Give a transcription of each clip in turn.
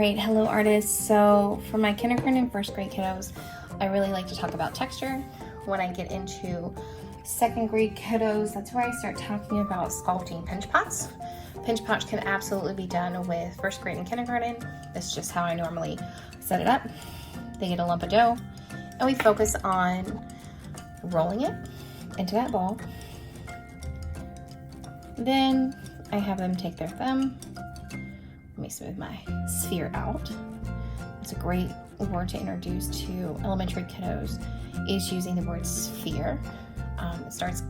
Alright, hello artists. So for my kindergarten and first grade kiddos, I really like to talk about texture. When I get into second grade kiddos, that's where I start talking about sculpting pinch pots. Pinch pots can absolutely be done with first grade and kindergarten. That's just how I normally set it up. They get a lump of dough and we focus on rolling it into that ball. Then I have them take their thumb. Let me smooth my sphere out. It's a great word to introduce to elementary kiddos is using the word sphere. It starts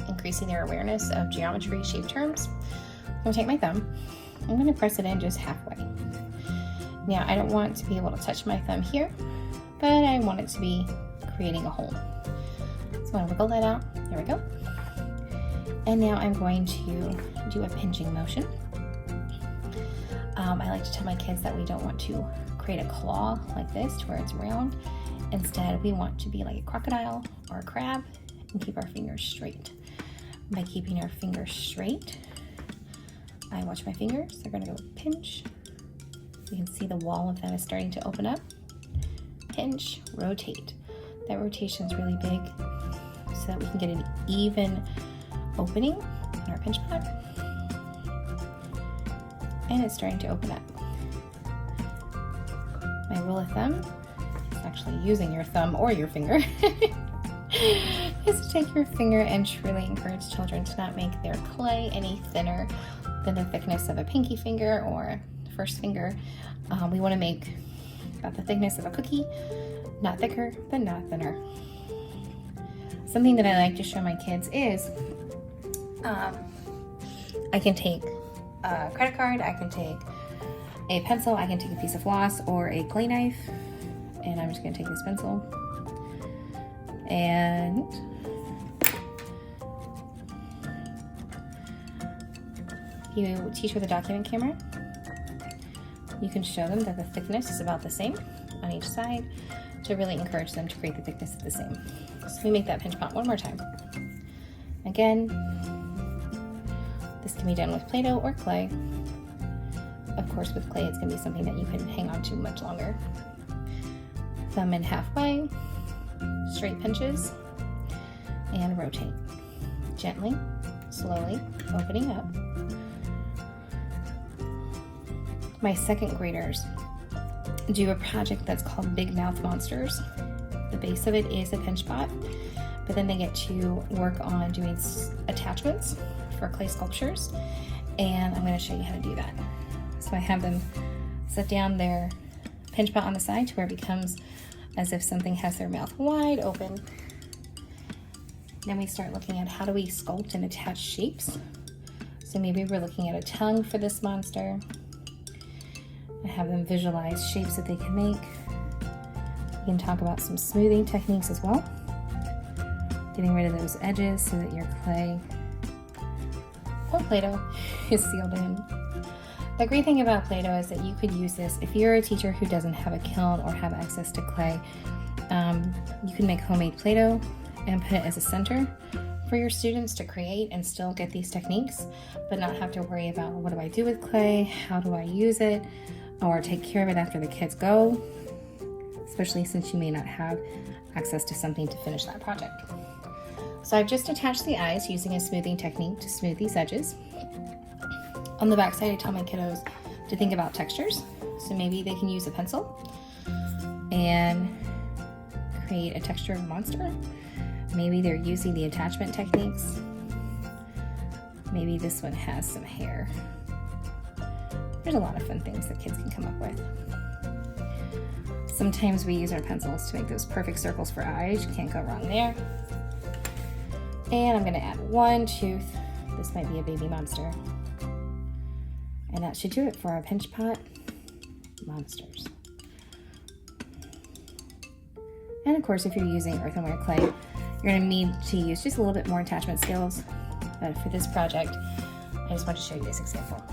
increasing their awareness of geometry, shape terms. I'm gonna take my thumb. I'm gonna press it in just halfway. Now I don't want to be able to touch my thumb here, but I want it to be creating a hole. So I'm gonna wiggle that out. There we go. And now I'm going to do a pinching motion. I like to tell my kids that we don't want to create a claw like this to where it's round. Instead, we want to be like a crocodile or a crab and keep our fingers straight. By keeping our fingers straight, I watch my fingers. They're gonna go pinch. You can see the wall of them is starting to open up. Pinch, rotate. That rotation is really big so that we can get an even opening in our pinch pot. And it's starting to open up. My rule of thumb is actually using your thumb or your finger is to take your finger and truly encourage children to not make their clay any thinner than the thickness of a pinky finger or first finger. We want to make about the thickness of a cookie, not thicker, but not thinner. Something that I like to show my kids is I can take a credit card, I can take a pencil, I can take a piece of floss or a clay knife, and I'm just going to take this pencil and you teach with a document camera. You can show them that the thickness is about the same on each side to really encourage them to create the thickness of the same. So we make that pinch pot one more time. Again, this can be done with Play-Doh or clay. Of course, with clay, it's going to be something that you can hang on to much longer. Thumb in halfway, straight pinches, and rotate. Gently, slowly, opening up. My second graders do a project that's called Big Mouth Monsters. The base of it is a pinch pot, but then they get to work on doing attachments for clay sculptures, and I'm going to show you how to do that. So I have them set down their pinch pot on the side to where it becomes as if something has their mouth wide open. Then we start looking at how do we sculpt and attach shapes. So maybe we're looking at a tongue for this monster. I have them visualize shapes that they can make. We can talk about some smoothing techniques as well. Getting rid of those edges so that your clay or Play-Doh is sealed in. The great thing about Play-Doh is that you could use this if you're a teacher who doesn't have a kiln or have access to clay. You can make homemade Play-Doh and put it as a center for your students to create and still get these techniques, but not have to worry about what do I do with clay, how do I use it, or take care of it after the kids go, especially since you may not have access to something to finish that project. So I've just attached the eyes using a smoothing technique to smooth these edges. On the back side, I tell my kiddos to think about textures. So maybe they can use a pencil and create a texture of a monster. Maybe they're using the attachment techniques. Maybe this one has some hair. There's a lot of fun things that kids can come up with. Sometimes we use our pencils to make those perfect circles for eyes. You can't go wrong there. And I'm gonna add one tooth. This might be a baby monster. And that should do it for our pinch pot monsters. And of course, if you're using earthenware clay, you're gonna need to use just a little bit more attachment skills. But for this project, I just want to show you this example.